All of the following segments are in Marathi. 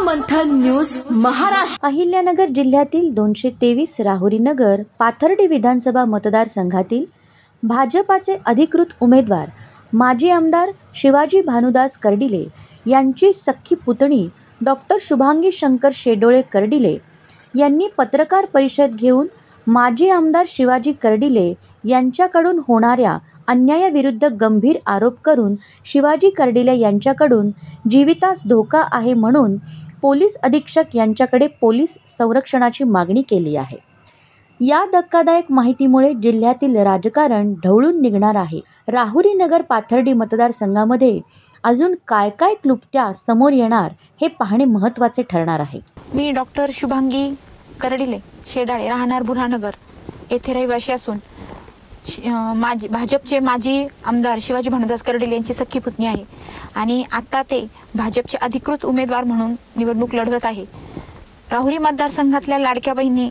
मंथन न्यूज महाराष्ट्र। अहिल्यानगर जिल्ह्यातील 223 राहुरी नगर पाथर्डी विधानसभा मतदारसंघातील भाजपाचे अधिकृत उमेदवार माजी आमदार शिवाजी भानुदास कर्डिले यांची सख्खी पुतणी डॉक्टर शुभांगी शंकर शेडोळे कर्डिले यांनी पत्रकार परिषद घेऊन माजी आमदार शिवाजी कर्डिले यांच्याकडून होणाऱ्या अन्यायाविरुद्ध गंभीर आरोप करून शिवाजी कर्डिले यांच्याकडून जीवितास धोका आहे म्हणून पोलीस अधीक्षक यांच्याकडे पोलीस संरक्षणाची मागणी केली आहे। या धक्कादायक माहितीमुळे जिल्ह्यातील राजकारण ढवळून निघणार आहे। राहुरी नगर पाथर्डी मतदारसंघामध्ये अजून काय काय क्लुप्त्या समोर येणार हे पाहणे महत्त्वाचे ठरणार आहे। मी डॉक्टर शुभांगी कर्डिले शेडाळे राहणार बुरहानगर येथे रहिवासी असून भाजपचे माजी आमदार शिवाजी भानुदास कर्डिले यांची सख्खी पुतणी आहे आणि आता ते भाजपचे अधिकृत उमेदवार म्हणून निवडणूक लढवत आहे। राहुरी मतदारसंघातल्या लाडक्या बहिणी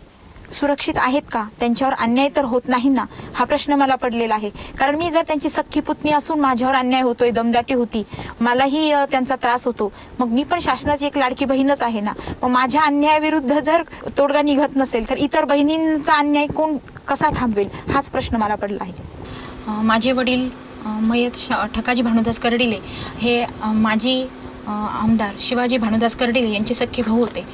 सुरक्षित आहेत का, त्यांच्यावर अन्याय तर होत नाही ना, हा प्रश्न मला पडलेला आहे। कारण मी जर त्यांची सख्खी पुतणी असून माझ्यावर अन्याय होतोय, दमदाटी होती, मलाही त्यांचा त्रास होतो, मग मी पण शासनाची एक लाडकी बहीणच आहे ना। मग माझ्या अन्यायाविरुद्ध जर तोडगा निघत नसेल तर इतर बहिणींचा अन्याय कोण कसा थांबवेल, हाच प्रश्न मला पडला आहे। माझे वडील मयत ठकाजी भानुदास कर्डिले हे माजी आमदार शिवाजी भानुदास कर्डिले यांचे सख्खे भाऊ होते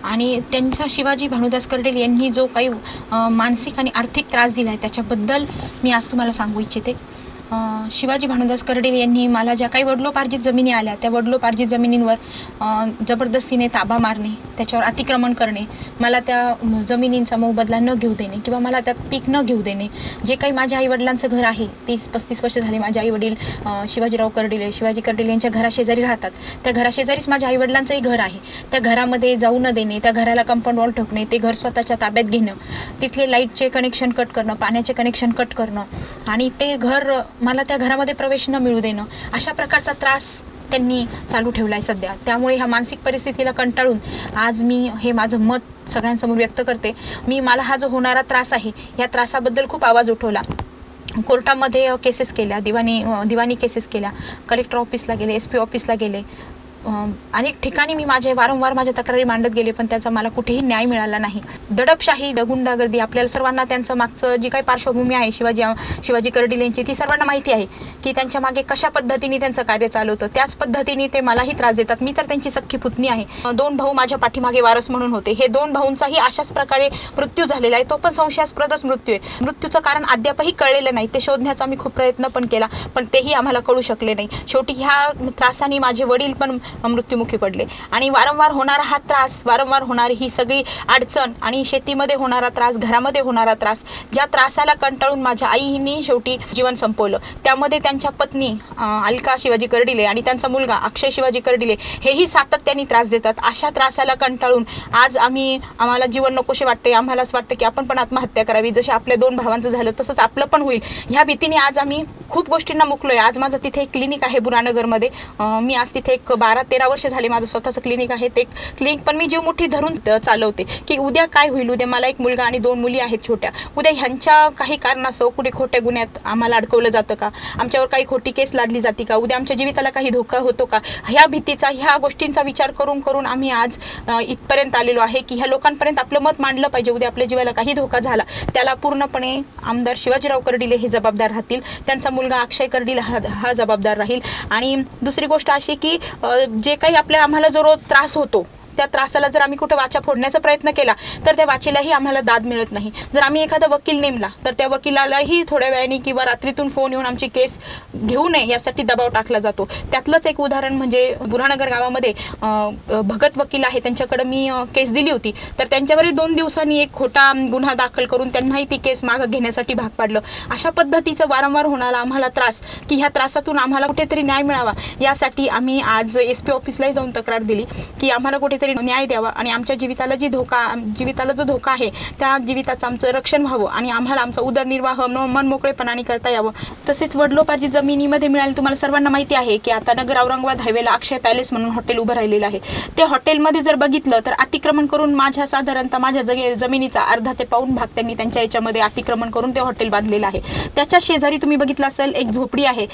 आणि त्यांचा शिवाजी भानुदास कर्डिले यांनी जो काही मानसिक आणि आर्थिक त्रास दिला आहे त्याच्याबद्दल मी आज तुम्हाला सांगू इच्छिते। शिवाजी भानुदास कर्डिले यांनी मला ज्या काही वडिलोपार्जित जमिनी आल्या त्या वडिलोपार्जित जमिनींवर जबरदस्तीने ताबा मारणे, त्याच्यावर अतिक्रमण करणे, मला त्या जमिनींचा मोबदला न घेऊ देणे किंवा मला त्यात पीक न घेऊ देणे। जे काही माझ्या आईवडिलांचं घर आहे, 30-35 वर्ष झाले माझे आईवडील शिवाजीराव कर्डिले शिवाजी कर्डिले यांच्या घराशेजारी राहतात, त्या घराशेजारीच माझ्या आईवडिलांचंही घर आहे। त्या घरामध्ये जाऊ न देणे, त्या घराला कंपाऊंड वॉल ठोकणे, ते घर स्वतःच्या ताब्यात घेणं, तिथले लाईटचे कनेक्शन कट करणं, पाण्याचे कनेक्शन कट करणं आणि ते घर मला त्या घरामध्ये प्रवेश न मिळू देणं, अशा प्रकारचा त्रास त्यांनी चालू ठेवला आहे सध्या। त्यामुळे ह्या मानसिक परिस्थितीला कंटाळून आज मी हे माझं मत सगळ्यांसमोर व्यक्त करते। मला हा जो होणारा त्रास आहे या त्रासाबद्दल खूप आवाज उठवला, कोर्टामध्ये केसेस केल्या, दिवाणी केसेस केल्या, कलेक्टर ऑफिसला गेले, SP ऑफिसला गेले, अनेक ठिकाणी मी वारंवार माझ्या तक्रारी मांडत गेले, पण त्याचा मला कुठेही न्याय मिळाला नाही। दडपशाही, गुंडागर्दी, आपल्याला सर्वांना त्यांचं मागचं जी काही पार्श्वभूमी आहे शिवाजी कर्डिले यांची ती सर्वांना माहिती आहे की त्यांच्या मागे कशा पद्धतीने त्यांचं कार्य चालू होतं, त्याच पद्धतीने ते मलाही त्रास देतात। मी तर त्यांची सख्खी पुतणी आहे। 2 भाऊ माझ्या पाठीमागे वारस म्हणून होते, हे 2 भाऊंचाही अशाच प्रकारे मृत्यू झालेला आहे, तो पण संशयास्पदच मृत्यू आहे। मृत्यूचं कारण अद्यापही कळलेलं नाही, ते शोधण्याचा मी खूप प्रयत्न पण केला, पण तेही आम्हाला कळू शकले नाही। शेवटी ह्या त्रासाने माझे वडील पण मृत्युमुखी पडले आणि वारंवार होणारा हा त्रास, वारंवार होणारी ही सगळी अडचण आणि शेतीमध्ये होणारा त्रास, घरामध्ये होणारा त्रास, ज्या त्रासाला कंटाळून माझ्या आईने शेवटी जीवन संपवलं। त्यामध्ये त्यांच्या पत्नी अलका शिवाजी कर्डिले आणि त्यांचा मुलगा अक्षय शिवाजी कर्डिले हेही सातत्याने त्रास देतात। अशा त्रासाला कंटाळून आज आम्हाला जीवन नकोसे वाटते, आम्हाला असं वाटतं की आपण पण आत्महत्या करावी, जसे आपल्या 2 भावांचं झालं तसंच आपलं पण होईल, ह्या भीतीने आज आम्ही खूप गोष्टींना मुकलोय। आज माझं तिथे एक क्लिनिक आहे बुरहानगरमध्ये, मी आज तिथे एक 12-13 वर्ष झाले माझं स्वतःचं क्लिनिक आहे। ते क्लिनिक पण मी जीव मुठी धरून चालवते की उद्या काय होईल, उद्या मला एक मुलगा आणि 2 मुली आहेत छोट्या, उद्या ह्यांच्या काही कारणास्तव कुठे खोट्या गुन्ह्यात आम्हाला अडकवलं जातं का, आमच्यावर काही खोटी केस लादली जाते का, उद्या आमच्या जीविताला काही धोका होतो का, ह्या भीतीचा, ह्या गोष्टींचा विचार करून आम्ही आज इथपर्यंत आलेलो आहे की ह्या लोकांपर्यंत आपलं मत मांडलं पाहिजे। उद्या आपल्या जीवाला काही धोका झाला त्याला पूर्णपणे आमदार शिवाजीराव कर्डिले हे जबाबदार राहतील, त्यांचा मुलगा अक्षय कर्डिले हा जबाबदार राहील। आणि दुसरी गोष्ट अशी की जे काही आम्हाला जो रोज त्रास होतो त्या त्रासाला जर आम्ही कुठे वाचा फोडण्याचा प्रयत्न केला तर त्या वाचेलाही आम्हाला दाद मिळत नाही। जर आम्ही एखादा वकील नेमला तर त्या वकिलालाही थोड्या वेळाने किंवा रात्रीतून फोन येऊन आमची केस घेऊ नये यासाठी दबाव टाकला जातो। त्यातलंच एक उदाहरण म्हणजे बुरहानगर गावामध्ये भगत वकील आहे, त्यांच्याकडे मी केस दिली होती, तर त्यांच्यावरही 2 दिवसांनी एक खोटा गुन्हा दाखल करून त्यांनाही ती केस मागे घेण्यासाठी भाग पाडलं। अशा पद्धतीचं वारंवार होणारा आम्हाला त्रास की ह्या त्रासातून आम्हाला कुठेतरी न्याय मिळावा यासाठी आम्ही आज SP ऑफिसलाही जाऊन तक्रार दिली की आम्हाला कुठे काहीतरी न्याय द्यावा आणि आमच्या जीविताला जो धोका आहे त्या जीविताचं आमचं रक्षण व्हावं आणि आम्हाला आमचा उदरनिर्वाह मनमोकळेपणाने करता यावं। तसेच वडलोपार्जित जमिनीमध्ये मिळाले तुम्हाला सर्वांना माहिती आहे की आता नगर औरंगाबाद हायवेला अक्षय पॅलेस म्हणून हॉटेल उभं राहिलेलं आहे। ते हॉटेलमध्ये जर बघितलं तर अतिक्रमण करून साधारणतः माझ्या जमिनीचा अर्धा ते पाऊण भाग त्यांनी त्यांच्या याच्यामध्ये अतिक्रमण करून ते हॉटेल बांधलेलं आहे। त्याच्या शेजारी तुम्ही बघितलं असेल एक झोपडी आहे,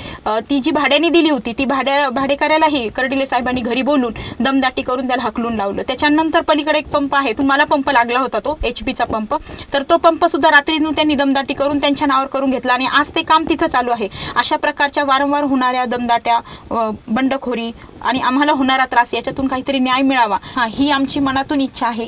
ती जी भाड्याने दिली होती ती भाडेकऱ्यालाही कर्डिले साहेबांनी घरी बोलून दमदाटी करून त्याला हकलून लावलं। त्याच्यानंतर पलीकडे एक पंप आहे, तुम्हाला पंप लागला होता तो HP चा पंप, तर तो पंप सुद्धा रात्रीतून त्यांनी दमदाटी करून त्यांच्या नावावर करून घेतला आणि आज ते काम तिथं चालू आहे। अशा प्रकारच्या वारंवार होणाऱ्या दमदाट्या, बंडखोरी आणि आम्हाला होणारा त्रास याच्यातून काहीतरी न्याय मिळावा ही आमची मनातून इच्छा आहे।